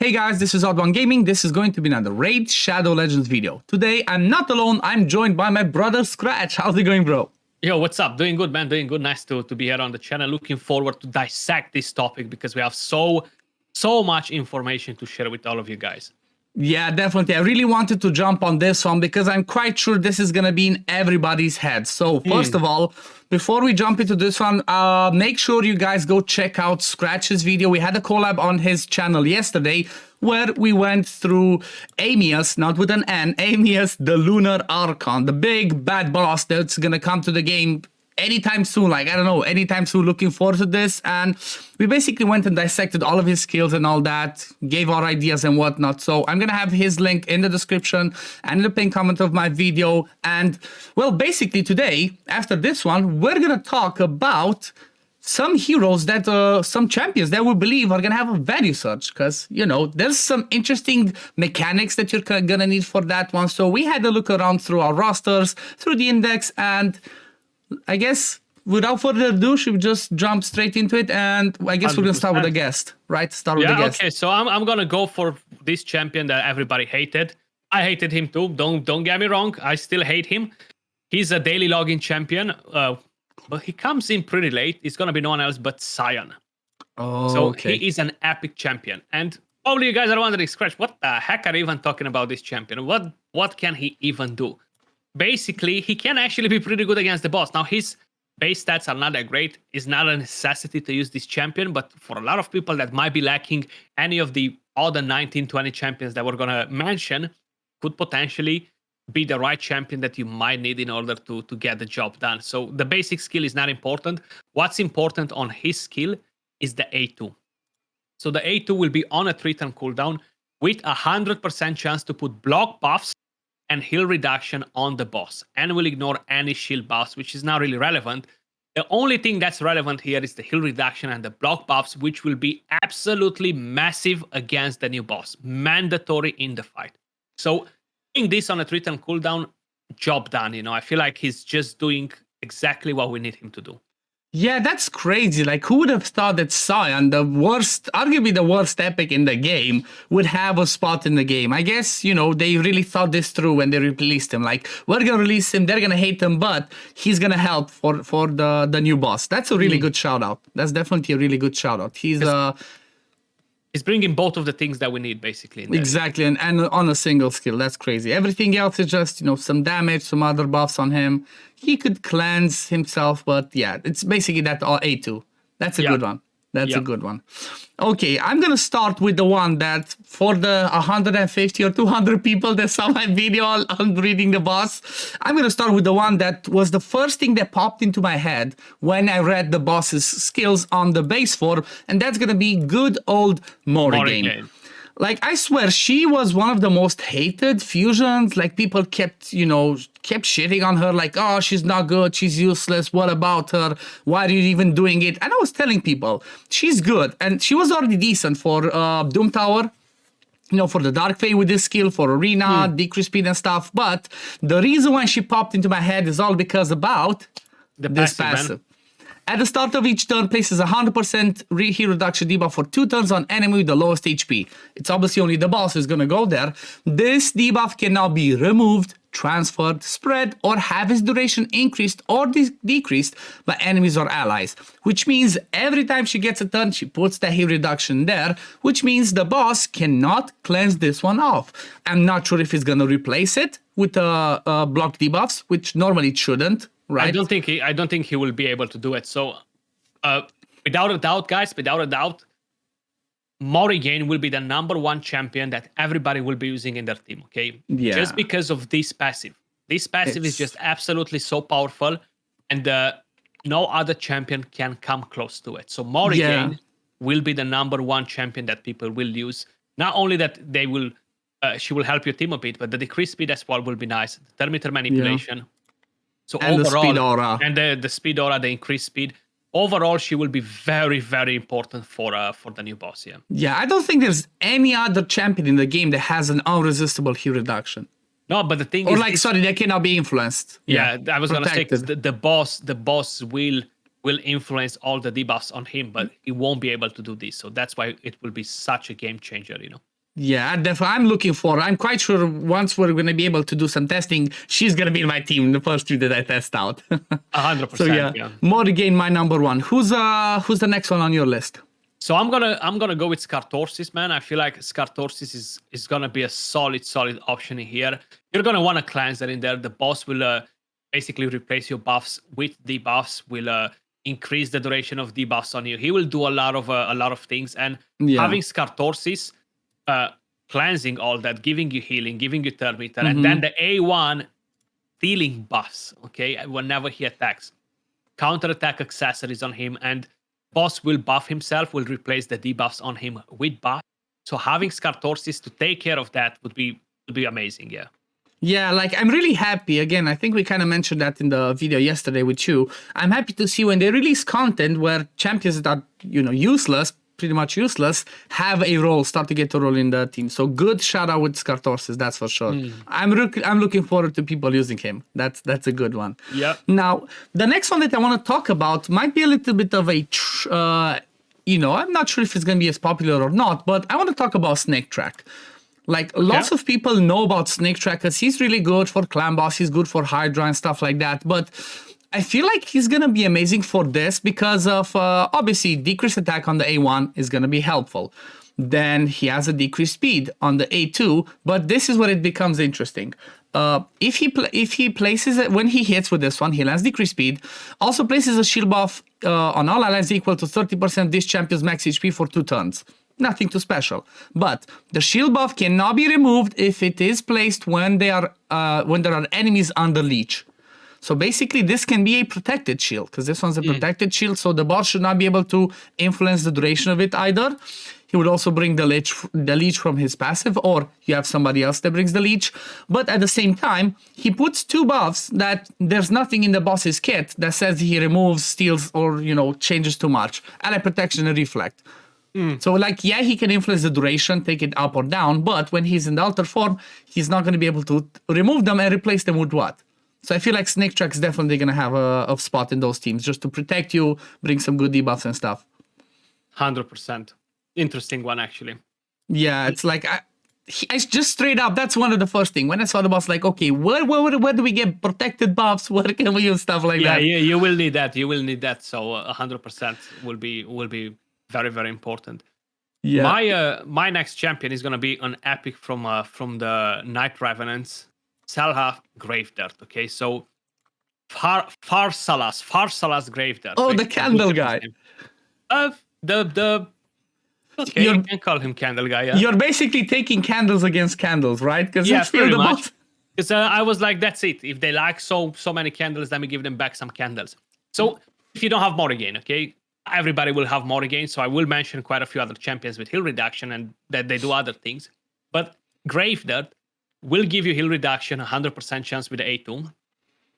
Hey guys, this is OddOneGaming. This is going to be another Raid Shadow Legends video. Today, I'm not alone. I'm joined by my brother Scratch. How's it going, bro? Yo, what's up? Doing good, man. Doing good. Nice to be here on the channel. Looking forward to dissect this topic because we have so much information to share with all of you guys. Yeah, definitely. I really wanted to jump on this one because I'm quite sure this is going to be in everybody's head. So first of all, before we jump into this one, make sure you guys go check out Scratch's video. We had a collab on his channel yesterday where we went through Amius, not with an N, Amius, the Lunar Archon, the big bad boss that's going to come to the game anytime soon. Like, I don't know, anytime soon. Looking forward to this. And we basically went and dissected all of his skills and all that, gave our ideas and whatnot. So I'm gonna have his link in the description and in the pinned comment of my video. And well, basically today, after this one, we're gonna talk about some heroes that some champions that we believe are gonna have a value search, because you know there's some interesting mechanics that you're gonna need for that one. So we had a look around through our rosters, through the index, and I guess without further ado, should we just jump straight into it? And I guess 100%. We're gonna start with the guest, right? Start with the guest. Okay, so I'm gonna go for this champion that everybody hated. I hated him too. Don't get me wrong. I still hate him. He's a daily login champion, but he comes in pretty late. It's gonna be no one else but Sion. Oh, so okay. He is an epic champion. And probably you guys are wondering, Scratch, what the heck are you even talking about this champion? What can he even do? Basically, he can actually be pretty good against the boss. Now, his base stats are not that great. It's not a necessity to use this champion, but for a lot of people that might be lacking any of the other 19, 20 champions that we're going to mention, could potentially be the right champion that you might need in order to get the job done. So the basic skill is not important. What's important on his skill is the A2. So the A2 will be on a 3-turn cooldown with 100% chance to put block buffs and heal reduction on the boss, and will ignore any shield buffs, which is not really relevant. The only thing that's relevant here is the heal reduction and the block buffs, which will be absolutely massive against the new boss, mandatory in the fight. So doing this on a 3-turn cooldown, job done. You know, I feel like he's just doing exactly what we need him to do. Yeah, that's crazy. Like, who would have thought that Sion, the worst, arguably the worst epic in the game, would have a spot in the game? I guess, you know, they really thought this through when they released him. Like, we're going to release him, they're going to hate him, but he's going to help for the new boss. That's a really good shout out. That's definitely a really good shout out. He's bringing both of the things that we need, basically. Exactly, and on a single skill. That's crazy. Everything else is just, you know, some damage, some other buffs on him. He could cleanse himself, but yeah, it's basically that A2. That's a good one. That's a good one. Okay, I'm going to start with the one that for the 150 or 200 people that saw my video on reading the boss, I'm going to start with the one that was the first thing that popped into my head when I read the boss's skills on the base form, and that's going to be good old Morgon. Like, I swear, she was one of the most hated fusions. Like, people kept shitting on her, like, oh, she's not good, she's useless, what about her, why are you even doing it? And I was telling people, she's good, and she was already decent for Doom Tower, you know, for the Dark Fate with this skill, for Arena, decrease speed and stuff, but the reason why she popped into my head is all because about this passive. At the start of each turn, places 100% heal reduction debuff for 2 turns on enemy with the lowest HP. It's obviously only the boss who's gonna go there. This debuff can now be removed, transferred, spread, or have its duration increased or decreased by enemies or allies. Which means every time she gets a turn, she puts the heal reduction there, which means the boss cannot cleanse this one off. I'm not sure if he's gonna replace it with block debuffs, which normally it shouldn't. Right. I don't think he will be able to do it. So, without a doubt, guys, Morgon will be the #1 champion that everybody will be using in their team. Okay, just because of this passive. This passive is just absolutely so powerful, and no other champion can come close to it. So Morgon will be the #1 champion that people will use. Not only that they will, she will help your team a bit, but the decreased speed as well will be nice. The Termitter manipulation. So and overall, the speed aura. And the speed aura, the increased speed. Overall, she will be very, very important for the new boss. Yeah, I don't think there's any other champion in the game that has an unresistible heal reduction. No, but the thing is, they cannot be influenced. Yeah, I was gonna say the boss will influence all the debuffs on him, but he won't be able to do this. So that's why it will be such a game changer. Yeah, definitely. I'm quite sure once we're going to be able to do some testing, she's going to be in my team, the first two that I test out. 100%. So yeah, Morgon, my number one. Who's the next one on your list? So I'm gonna go with Scorsis, man. I feel like Scorsis is gonna be a solid option in here. You're gonna want a cleanser in there. The boss will basically replace your buffs with debuffs. Will increase the duration of debuffs on you. He will do a lot of things. And having Scorsis, cleansing all that, giving you healing, giving you third meter, and then the A1 dealing buffs. Okay, whenever he attacks, counter attack accessories on him, and boss will buff himself, will replace the debuffs on him with buff. So having Scorsis to take care of that would be amazing, yeah. Yeah, like I'm really happy. Again, I think we kind of mentioned that in the video yesterday with you. I'm happy to see when they release content where champions that are, useless, pretty much useless, have a role, start to get a role in the team. So good shout out with Scorsis, that's for sure. I'm looking forward to people using him. That's a good one. Yeah. Now, the next one that I want to talk about might be a little bit of a, I'm not sure if it's going to be as popular or not, but I want to talk about Snaketrack. Like, lots of people know about Snaketrack because he's really good for clan boss, he's good for Hydra and stuff like that, but I feel like he's going to be amazing for this because of, obviously, decreased attack on the A1 is going to be helpful. Then he has a decreased speed on the A2, but this is where it becomes interesting. If he places it, when he hits with this one, he lands decreased speed, also places a shield buff on all allies equal to 30% this champion's max HP for 2 turns. Nothing too special. But the shield buff cannot be removed if it is placed when there are enemies under leech. So basically, this can be a protected shield, because this one's a protected shield, so the boss should not be able to influence the duration of it either. He would also bring the leech from his passive, or you have somebody else that brings the leech. But at the same time, he puts 2 buffs that there's nothing in the boss's kit that says he removes, steals, or, changes too much. Ally protection and reflect. So, he can influence the duration, take it up or down, but when he's in the alter form, he's not going to be able to remove them and replace them with what? So I feel like Snaketrack is definitely going to have a spot in those teams just to protect you, bring some good debuffs and stuff. 100%. Interesting one, actually. Yeah, it's like, I just straight up, that's one of the first things. When I saw the boss, like, okay, where do we get protected buffs? Where can we use stuff like that? Yeah, you will need that. You will need that. So 100% will be very, very important. Yeah. My next champion is going to be an epic from the Night Revenants. Salha Gravedirt, okay? So Farsalas Gravedirt. Oh, the candle guy. Okay, you can call him candle guy, yeah. You're basically taking candles against candles, right? Because pretty much. Because I was like, that's it. If they like so many candles, let me give them back some candles. So if you don't have Morgon, okay? Everybody will have Morgon, so I will mention quite a few other champions with heal reduction and that they do other things. But Gravedirt will give you heal reduction, 100% chance with the A2,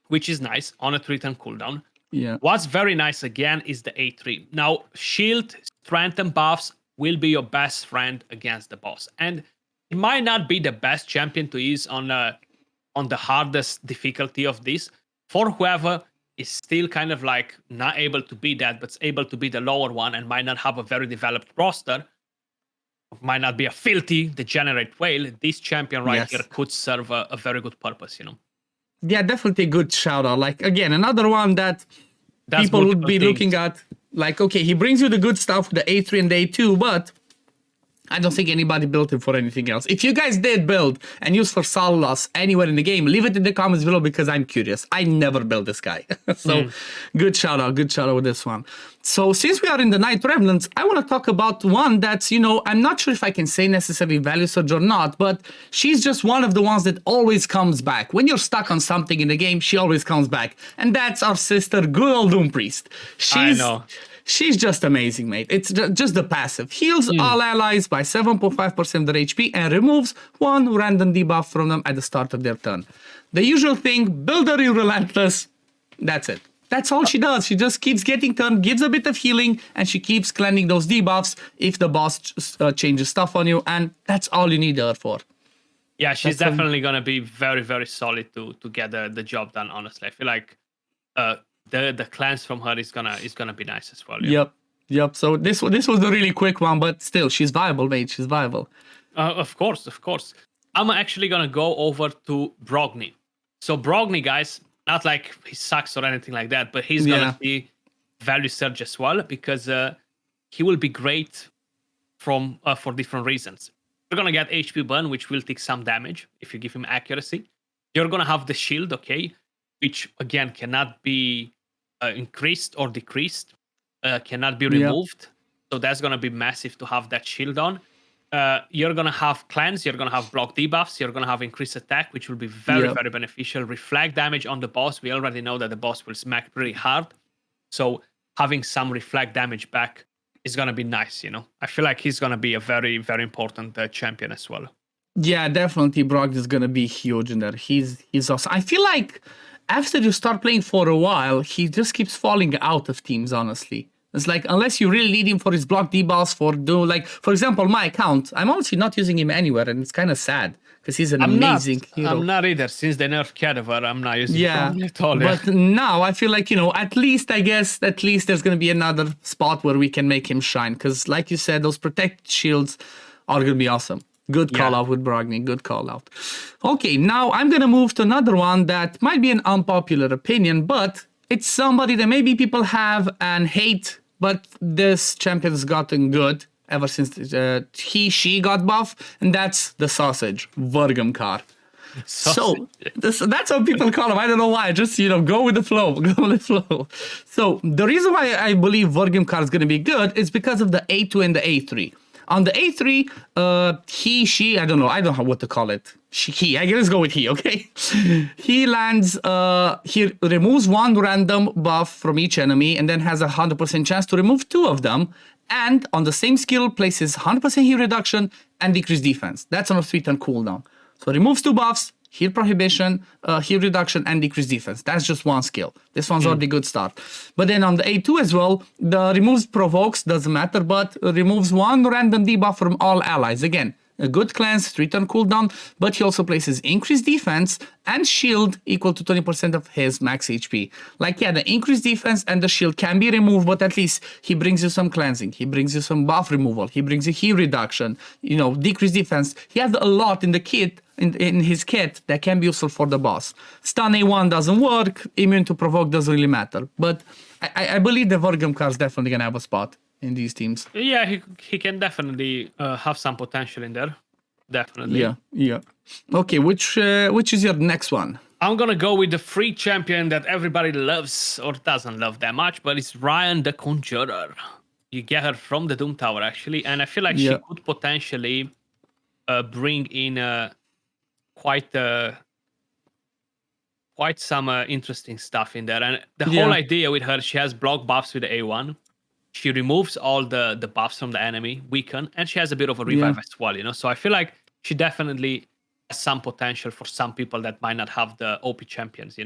which is nice on a 3-turn cooldown. Yeah. What's very nice again is the A3. Now, shield, strength, and buffs will be your best friend against the boss. And it might not be the best champion to use on the hardest difficulty of this. For whoever is still kind of like not able to be that, but able to be the lower one and might not have a very developed roster, might not be a filthy, degenerate whale, this champion here could serve a very good purpose, Yeah, definitely a good shout out. Like, again, another one that people would be looking at. Like, okay, he brings you the good stuff, the A3 and the A2, but I don't think anybody built him for anything else. If you guys did build and use for Solas anywhere in the game, leave it in the comments below because I'm curious. I never built this guy. So good shout out with this one. So since we are in the Night Revenants, I want to talk about one that's, I'm not sure if I can say necessarily value surge or not, but she's just one of the ones that always comes back. When you're stuck on something in the game, she always comes back. And that's our sister, good old Doom Priest. I know. She's just amazing, mate. It's just the passive. Heals all allies by 7.5% of their HP and removes 1 random debuff from them at the start of their turn. The usual thing, build her relentless. That's it. That's all she does. She just keeps getting turned, gives a bit of healing, and she keeps cleansing those debuffs if the boss changes stuff on you, and that's all you need her for. Yeah, she's definitely going to be very, very solid to get the job done, honestly. I feel like the cleanse from her is gonna be nice as well. Yeah. Yep. So this was a really quick one, but still, she's viable, mate. She's viable. Of course, of course. I'm actually gonna go over to Brogni. So Brogni, guys, not like he sucks or anything like that, but he's gonna see value surge as well because he will be great from for different reasons. You're gonna get HP burn, which will take some damage if you give him accuracy. You're gonna have the shield, okay, which again cannot be increased or decreased, cannot be removed. So that's gonna be massive to have that shield on. You're gonna have cleanse, you're gonna have block debuffs, you're gonna have increased attack, which will be very, very beneficial. Reflect damage on the boss. We already know that the boss will smack pretty hard. So having some reflect damage back is gonna be nice, you know. I feel like he's gonna be a very, very important champion as well. Yeah, definitely Brock is gonna be huge in there. He's awesome. I feel like after you start playing for a while, he just keeps falling out of teams, honestly. It's like, unless you really need him for his block debuffs, for example, my account, I'm honestly not using him anywhere, and it's kind of sad, because he's an amazing hero. I'm not either. Since they nerfed Cadaver, I'm not using him at all. But now I feel like, at least there's going to be another spot where we can make him shine, because like you said, those protect shields are going to be awesome. Good call out with Brogni, good call out. Okay, now I'm going to move to another one that might be an unpopular opinion, but it's somebody that maybe people have and hate, but this champion's gotten good ever since she got buff, and that's the sausage, Vamcar. So that's what people call him. I don't know why. Just, go with the flow. Go with the flow. So the reason why I believe Vamcar is going to be good is because of the A2 and the A3. On the A3, she, I don't know what to call it. Let's go with he, okay? He lands, he removes one random buff from each enemy and then has a 100% chance to remove two of them. And on the same skill, places 100% heal reduction and decreased defense. That's on a 3-turn cooldown. So removes two buffs, heal prohibition, heal reduction, and decreased defense. That's just one skill. This one's already a good start. But then on the A2 as well, the removes provokes, doesn't matter, but removes one random debuff from all allies. Again, a good cleanse, 3-turn cooldown, but he also places increased defense and shield equal to 20% of his max HP. Like, the increased defense and the shield can be removed, but at least he brings you some cleansing. He brings you some buff removal. He brings you heal reduction, decreased defense. He has a lot in the kit, in his kit, that can be useful for the boss. Stun A1 doesn't work. Immune to provoke doesn't really matter. But I believe the Vamcar is definitely going to have a spot in these teams. Yeah, he can definitely have some potential in there. Definitely. Yeah. Okay, which is your next one? I'm gonna go with the free champion that everybody loves or doesn't love that much, but it's Ryan the Conjurer. You get her from the Doom Tower, actually, and I feel like she could potentially bring in quite some interesting stuff in there. And the whole idea with her, she has block buffs with the A1. She removes all the buffs from the enemy, weaken, and she has a bit of a revive as well, So I feel like she definitely has some potential for some people that might not have the OP champions,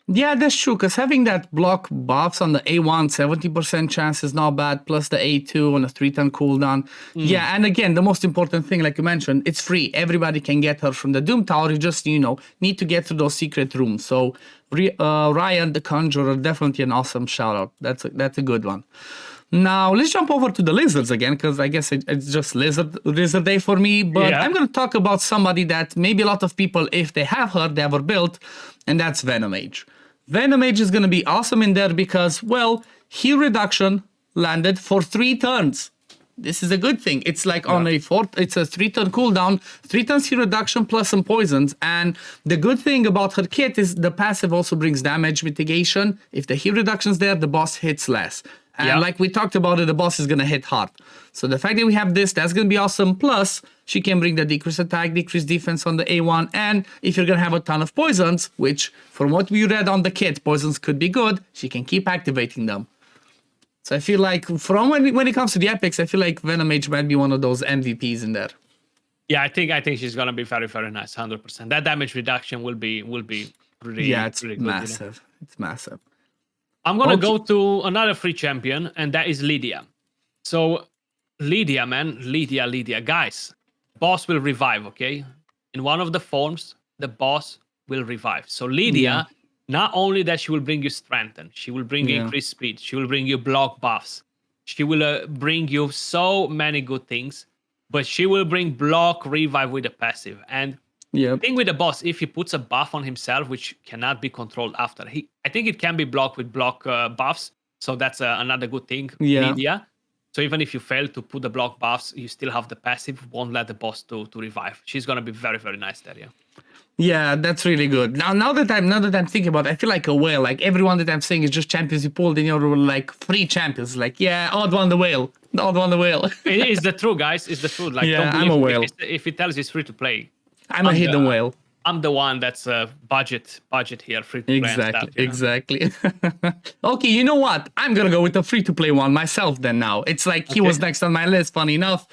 Yeah, that's true, because having that block buffs on the A1, 70% chance is not bad, plus the A2 on a 3-turn cooldown. Yeah, and again, the most important thing, like you mentioned, it's free. Everybody can get her from the Doom Tower. You just, need to get to those secret rooms. So Ryan the Conjurer, definitely an awesome shout-out. That's a good one. Now, let's jump over to the lizards again, because I guess it's just lizard day for me. But I'm going to talk about somebody that maybe a lot of people, if they have heard, they ever built, and that's Venom Age. Venom Age is going to be awesome in there because, heal reduction landed for 3 turns. This is a good thing. It's like on it's a 3-turn cooldown, 3 turns heal reduction plus some poisons. And the good thing about her kit is the passive also brings damage mitigation. If the heal reduction's there, the boss hits less. And like we talked about it, the boss is going to hit hard. So the fact that we have this, that's going to be awesome. Plus, she can bring the decreased attack, decreased defense on the A1. And if you're going to have a ton of poisons, which from what we read on the kit, poisons could be good, she can keep activating them. So I feel like from when it comes to the epics, I feel like Venom Age might be one of those MVPs in there. Yeah, I think she's going to be very, very nice, 100%. That damage reduction will be really, it's really good. Massive. It's massive. I'm going to go to another free champion, and that is Lydia. So, Lydia, guys, boss will revive, okay? In one of the forms, the boss will revive. So, Lydia, not only that she will bring you strengthen, she will bring you increased speed, she will bring you block buffs, she will bring you so many good things. but she will bring block, revive with a passive. And Yeah. the thing with the boss, if he puts a buff on himself, which cannot be controlled after, I think it can be blocked with block buffs. So that's another good thing. Yeah. Lydia. So even if you fail to put the block buffs, you still have the passive, won't let the boss to revive. She's gonna be very, very nice there, yeah. Yeah, that's really good. Now that I'm thinking about it, I feel like a whale. Like everyone that I'm saying is just champions you pulled in your like 3 champions. Like, yeah, odd one the whale. Odd one the whale. It is the truth, guys. It's the truth. Like, Yeah, don't I'm a believe whale. if it tells you it's free to play. I'm a hidden whale. I'm the one that's budget here, free to play. Exactly. Okay, you know what? I'm gonna go with the free-to-play one myself then now. It's like he was next on my list, funny enough.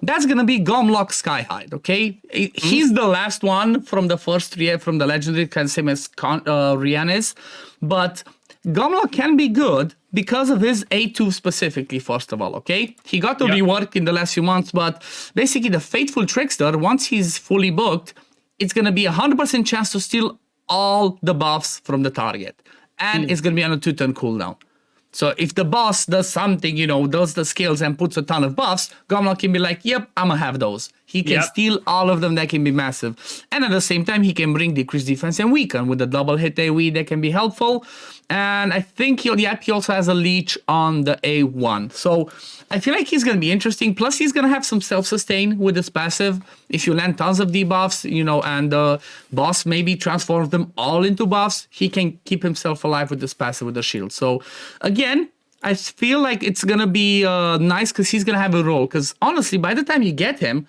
That's gonna be Gumla Skyhide, okay? He's the last one from the first 3 from the legendary, kind of same as Rian is. But Gumla can be good because of his A2 specifically, first of all, okay? He got to rework in the last few months, but basically the Faithful Trickster, once he's fully booked, it's going to be 100% chance to steal all the buffs from the target. And it's going to be on a 2-turn cooldown. So if the boss does something, does the skills and puts a ton of buffs, Gumla can be like, yep, I'm going to have those. He can steal all of them. That can be massive. And at the same time, he can bring decreased defense and weaken with a double hit AoE that can be helpful. And I think he also has a leech on the A1. So I feel like he's going to be interesting. Plus, he's going to have some self-sustain with his passive. If you land tons of debuffs, and the boss maybe transforms them all into buffs, he can keep himself alive with this passive with the shield. So again, I feel like it's going to be nice because he's going to have a role. Because honestly, by the time you get him,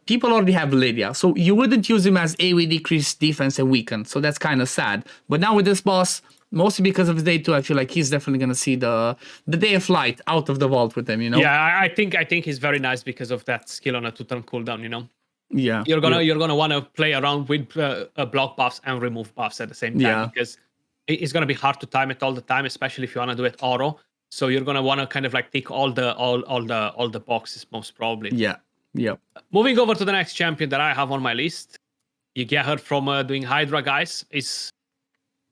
people already have Lydia. So you wouldn't use him as AoE decreased defense and weaken. So that's kind of sad. But now with this boss, mostly because of his day 2, I feel like he's definitely going to see the day of light out of the vault with him, Yeah, I think he's very nice because of that skill on a 2-turn cooldown, Yeah. You're gonna want to play around with block buffs and remove buffs at the same time because it's gonna be hard to time it all the time, especially if you want to do it auto. So you're gonna want to kind of like tick all the boxes most probably. Yeah. Yep. Moving over to the next champion that I have on my list, you get her from doing Hydra, guys. Is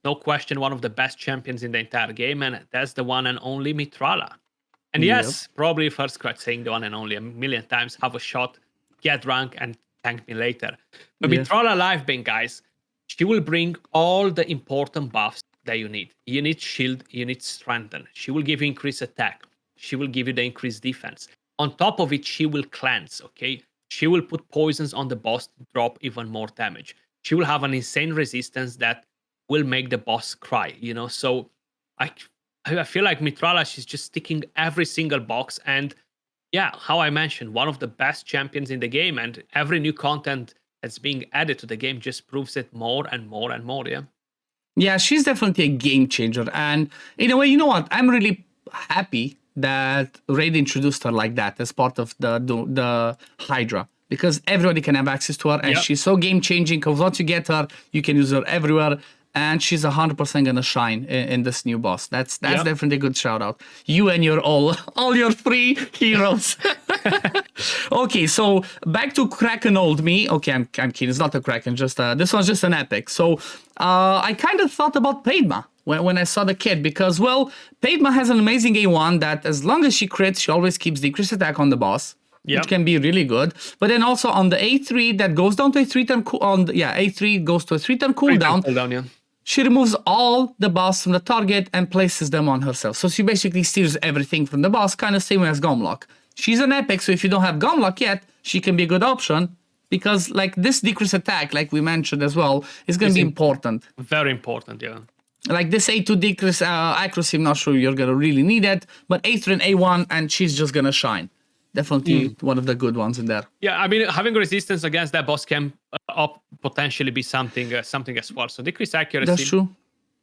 no question one of the best champions in the entire game, and that's the one and only Mitala. And yes, probably first scratch saying the one and only a million times. Have a shot, get rank, and thank me later. But Mitala Lifebane, guys, she will bring all the important buffs that you need. You need shield, you need strengthen. She will give you increased attack. She will give you the increased defense. On top of it, she will cleanse, okay? She will put poisons on the boss to drop even more damage. She will have an insane resistance that will make the boss cry, So I feel like Mitala, she's just ticking every single box. And yeah, how I mentioned, one of the best champions in the game. And every new content that's being added to the game just proves it more and more and more, yeah? Yeah, she's definitely a game changer. And in a way, you know what? I'm really happy that Raid introduced her like that as part of the Hydra. Because everybody can have access to her. And she's so game changing. Because once you get her, you can use her everywhere. And she's 100% gonna shine in this new boss. That's definitely a good shout out. You and your all your 3 heroes. Okay, so back to Kraken old me. Okay, I'm kidding. It's not a Kraken. Just this one's just an epic. So I kind of thought about Padma when I saw the kit because Padma has an amazing A1 that as long as she crits, she always keeps decreased attack on the boss. Which can be really good. But then also on the A3 that goes down to a 3-turn A3 goes to a 3-turn cooldown. She removes all the buffs from the target and places them on herself. So she basically steals everything from the boss, kind of same as Gumlock. She's an epic, so if you don't have Gumlock yet, she can be a good option because like this decreased attack, like we mentioned as well, is going to be important. Very important, yeah. Like this A2 decrease accuracy, I'm not sure you're going to really need it, but A3 and A1, and she's just going to shine. Definitely one of the good ones in there. Yeah, I mean, having resistance against that boss can potentially be something as well. So decreased accuracy. That's true.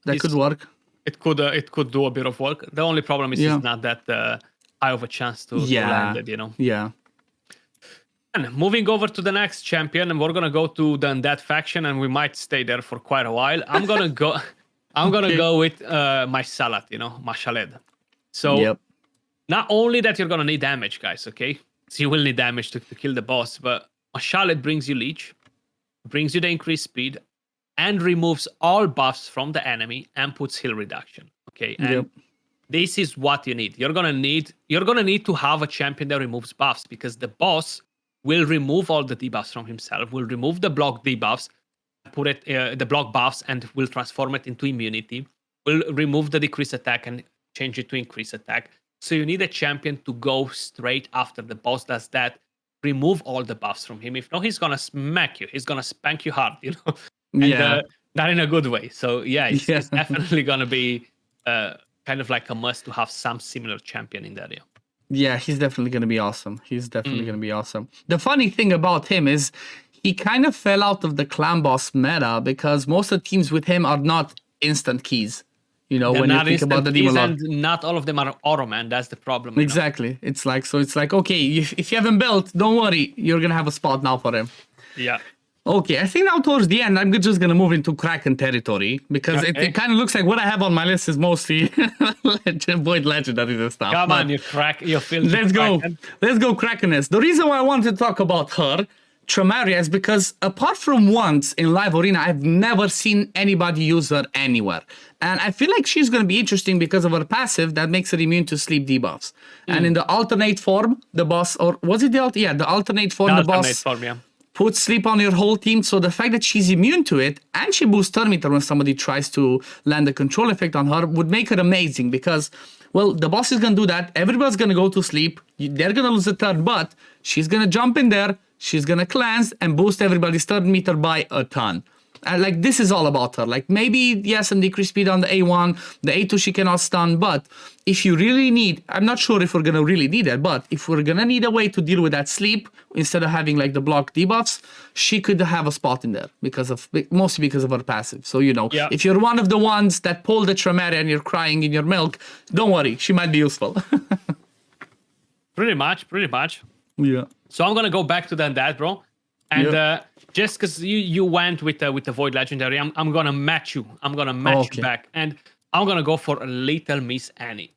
That could work. It could do a bit of work. The only problem is it's not that high of a chance to land it, Yeah. And moving over to the next champion, and we're gonna go to the Undead faction, and we might stay there for quite a while. I'm gonna go. I'm gonna go with my Salat, Mashaled. So. Not only that you're going to need damage, guys, okay? So you will need damage to kill the boss, but Mashaled brings you Leech, brings you the increased speed, and removes all buffs from the enemy and puts heal reduction, okay? And this is what you need. You're going to need to have a champion that removes buffs because the boss will remove all the debuffs from himself, will remove the block debuffs, put it the block buffs, and will transform it into immunity. Will remove the decrease attack and change it to increase attack. So you need a champion to go straight after the boss does that. Remove all the buffs from him. If not, he's gonna smack you. He's gonna spank you hard, you know. And, not in a good way. So it's definitely gonna be kind of like a must to have some similar champion in that area. Yeah, he's definitely going to be awesome. He's definitely going to be awesome. The funny thing about him is he kind of fell out of the clan boss meta because most of the teams with him are not instant keys. You know, when you think about the demon lord. And not all of them are auto, man. That's the problem. Exactly. Know? It's like, okay, if you haven't built, don't worry. You're going to have a spot now for him. Yeah. Okay, I think now towards the end, I'm just going to move into Kraken territory because it kind of looks like what I have on my list is mostly Void Legendary and stuff. Come on, you feel. Let's go. Let's go Krakeness. The reason why I wanted to talk about her, Tramaria, is because apart from once in live arena, I've never seen anybody use her anywhere. And I feel like she's going to be interesting because of her passive that makes her immune to sleep debuffs. And in the alternate form, the boss, or was it the alternate form, the boss puts sleep on your whole team. So the fact that she's immune to it and she boosts turn meter when somebody tries to land a control effect on her would make her amazing because, well, the boss is going to do that. Everybody's going to go to sleep. They're going to lose a turn, but she's going to jump in there. She's going to cleanse and boost everybody's turn meter by a ton. And like, this is all about her. Like, maybe, yes, some decreased speed on the A1, the A2 she cannot stun, but if you really need, I'm not sure if we're going to really need it, but if we're going to need a way to deal with that sleep, instead of having like the block debuffs, she could have a spot in there mostly because of her passive. So, you know, if you're one of the ones that pull the Tramaria and you're crying in your milk, don't worry, she might be useful. Pretty much. Yeah. So I'm going to go back to the Undead, bro. And just because you went with the Void Legendary, I'm gonna match you. I'm gonna match you back, and I'm gonna go for a Little Miss Annie.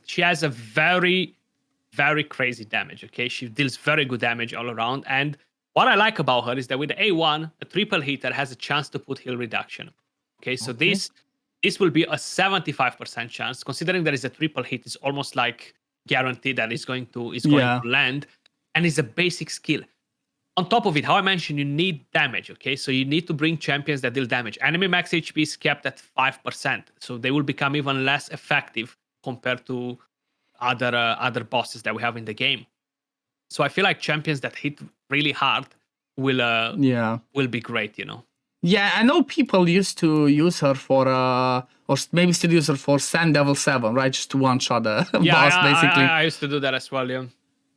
She has a very, very crazy damage. Okay, she deals very good damage all around. And what I like about her is that with the A1, a triple hitter has a chance to put heal reduction. Okay, so this will be a 75% chance. Considering there is a triple hit, it's almost like guaranteed that it's going to land, and it's a basic skill. On top of it, how I mentioned, you need damage, okay? So you need to bring champions that deal damage. Enemy max HP is kept at 5%, so they will become even less effective compared to other bosses that we have in the game. So I feel like champions that hit really hard will be great, you know? Yeah, I know people used to use her for, or maybe still use her for Sand Devil 7, right? Just to one-shot a boss, basically. I used to do that as well, yeah.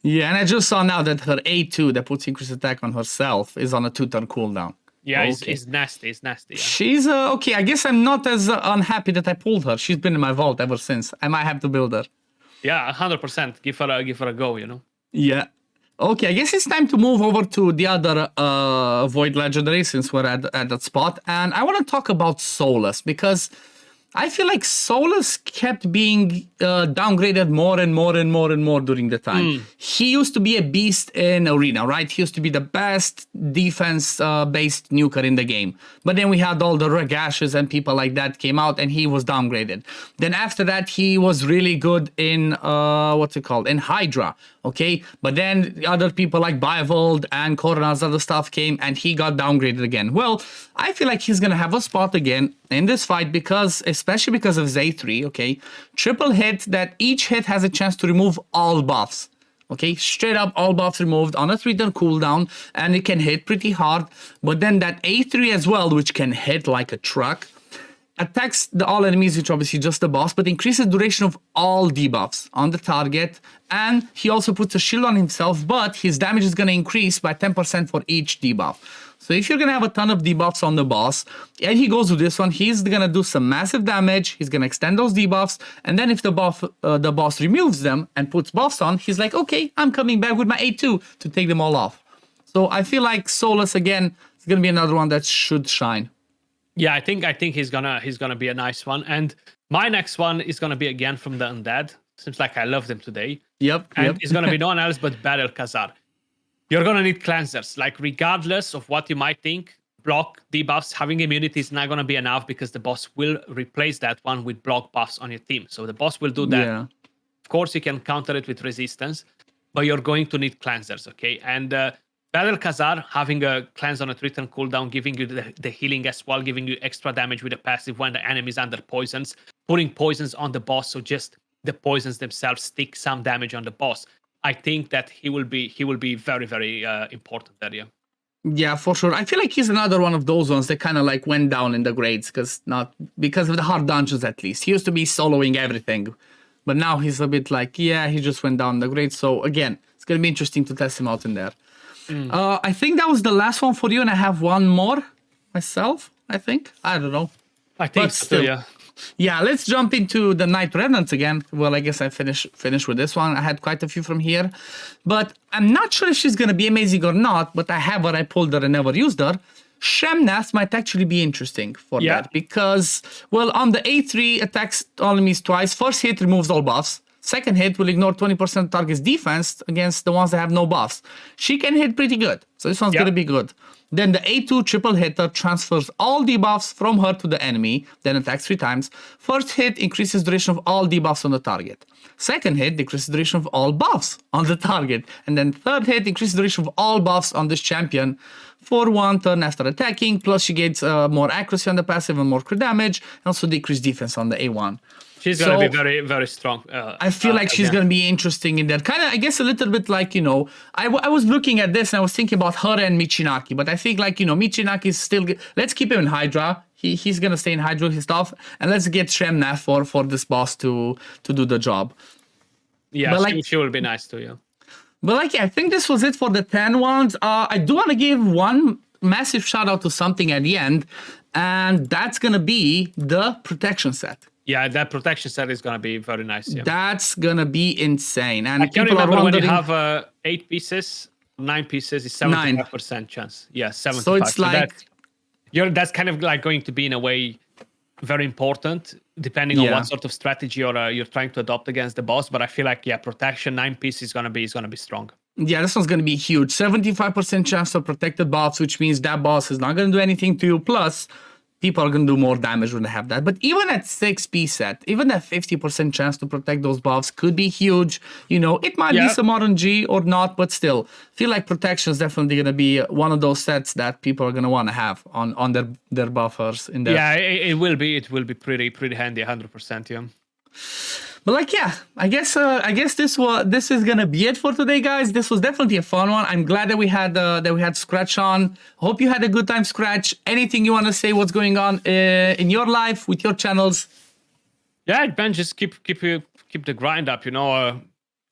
Yeah, and I just saw now that her A2 that puts increased attack on herself is on a 2-turn cooldown. Yeah, it's nasty. It's nasty. Yeah. She's okay. I guess I'm not as unhappy that I pulled her. She's been in my vault ever since. I might have to build her. Yeah, 100%. Give her a go. You know. Yeah. Okay, I guess it's time to move over to the other Void Legendary since we're at that spot, and I want to talk about Solas because I feel like Solas kept being downgraded more and more during the time. He used to be a beast in Arena, right? He used to be the best defense-based nuker in the game. But then we had all the Ragashes and people like that came out and he was downgraded. Then after that, he was really good in, in Hydra, okay? But then other people like Biovold and Corona's other stuff came and he got downgraded again. Well, I feel like he's going to have a spot again in this fight because, especially because of Z3, okay? Triple hit that each hit has a chance to remove all buffs. Okay, straight up all buffs removed on a 3-turn cooldown, and it can hit pretty hard. But then that A3 as well, which can hit like a truck, attacks all enemies, which obviously just the boss, but increases duration of all debuffs on the target. And he also puts a shield on himself, but his damage is going to increase by 10% for each debuff. So if you're going to have a ton of debuffs on the boss, and he goes with this one, he's going to do some massive damage. He's going to extend those debuffs. And then if the boss removes them and puts buffs on, he's like, okay, I'm coming back with my A2 to take them all off. So I feel like Solas, again, is going to be another one that should shine. Yeah, I think he's gonna be a nice one. And my next one is gonna be again from the Undead. Seems like I love them today. Yep. It's gonna be no one else but Battle Kazar. You're gonna need cleansers. Like, regardless of what you might think, block debuffs, having immunity is not gonna be enough because the boss will replace that one with block buffs on your team. So the boss will do that. Yeah. Of course, you can counter it with resistance. but you're going to need cleansers, okay? And Battle Kazar, having a cleanse on a return cooldown, giving you the healing as well, giving you extra damage with a passive when the enemy is under poisons, putting poisons on the boss, so just the poisons themselves stick some damage on the boss. I think that he will be very, very important there, yeah. Yeah, for sure. I feel like he's another one of those ones that kind of like went down in the grades because of the hard dungeons, at least. He used to be soloing everything, but now he's a bit like, yeah, he just went down the grades. So again, it's going to be interesting to test him out in there. I think that was the last one for you, and I have one more myself, I think. I don't know. I think but still, yeah. Yeah, let's jump into the Night Revenants again. Well, I guess I finish with this one. I had quite a few from here, but I'm not sure if she's going to be amazing or not, but I have her, I pulled her and never used her. Shemnath might actually be interesting for that because, well, on the A3, attacks enemies twice. First hit removes all buffs. Second hit will ignore 20% of target's defense against the ones that have no buffs. She can hit pretty good, so this one's going to be good. Then the A2 triple hitter transfers all debuffs from her to the enemy, then attacks 3 times. First hit increases duration of all debuffs on the target. Second hit decreases duration of all buffs on the target. And then third hit increases duration of all buffs on this champion for 1 turn after attacking. Plus she gets more accuracy on the passive and more crit damage, and also decreased defense on the A1. She's going to be very, very strong. I feel like she's going to be interesting in that. Kind of, I guess, a little bit like, you know, I was looking at this and I was thinking about her and Michinaki. But I think, like, you know, Michinaki is still... Let's keep him in Hydra. He's going to stay in Hydra, his stuff. And let's get Shemnath for this boss to do the job. Yeah, like, she will be nice too, yeah. But, like, yeah, I think this was it for the 10 ones. I do want to give one massive shout out to something at the end. And that's going to be the protection set. Yeah, that protection set is going to be very nice. Yeah. That's going to be insane. And I can't remember when you have 8 pieces, 9 pieces, is 75% chance. Yeah, 75%. So it's like... that's kind of like going to be, in a way, very important, depending on what sort of strategy you're trying to adopt against the boss. But I feel like, yeah, protection, 9 pieces is going to be strong. Yeah, this one's going to be huge. 75% chance of protected buffs, which means that boss is not going to do anything to you. Plus... people are going to do more damage when they have that. But even at 6-piece set, even that 50% chance to protect those buffs could be huge. You know, it might be some RNG or not, but still, I feel like protection is definitely going to be one of those sets that people are going to want to have on their buffers. In there. Yeah, it will be. It will be pretty handy, 100%. Yeah. But like, yeah, I guess this is gonna be it for today, guys. This was definitely a fun one. I'm glad that we had Scratch on. Hope you had a good time, Scratch. Anything you want to say? What's going on in your life with your channels? Yeah, Ben, just keep the grind up. You know,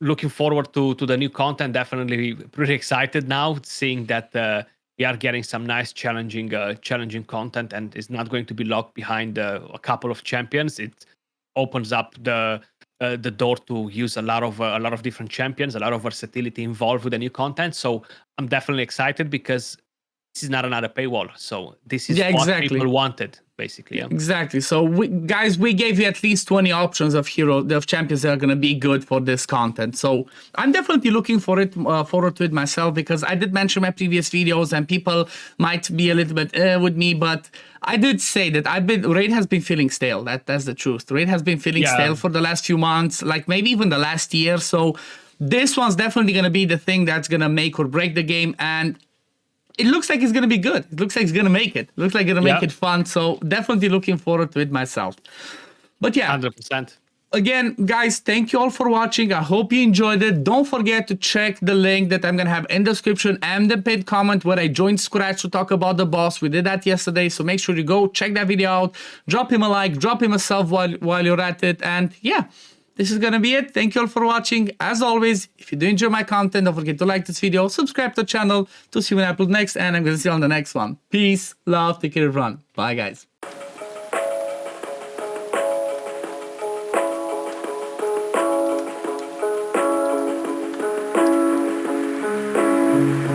looking forward to the new content. Definitely pretty excited now, seeing that we are getting some nice challenging content, and it's not going to be locked behind a couple of champions. It opens up the door to use a lot of different champions, a lot of versatility involved with the new content. So I'm definitely excited because this is not another paywall. So this is what people wanted, basically. Yeah. Exactly. So we gave you at least 20 options of champions that are going to be good for this content. So I'm definitely looking forward to it myself, because I did mention my previous videos and people might be a little bit with me, but I did say that Raid has been feeling stale. That's the truth. Raid has been feeling stale for the last few months, like maybe even the last year. So this one's definitely going to be the thing that's going to make or break the game. And it looks like it's going to be good. It looks like it's going to make it. It looks like it's going to make it fun. So definitely looking forward to it myself. But yeah. 100%. Again, guys, thank you all for watching. I hope you enjoyed it. Don't forget to check the link that I'm going to have in the description and the pinned comment where I joined Scratch to talk about the boss. We did that yesterday, so make sure you go check that video out. Drop him a like, drop him a sub while you're at it. And yeah, this is going to be it. Thank you all for watching. As always, if you do enjoy my content, don't forget to like this video, subscribe to the channel to see when I upload next, and I'm going to see you on the next one. Peace, love, take care, everyone. Bye, guys.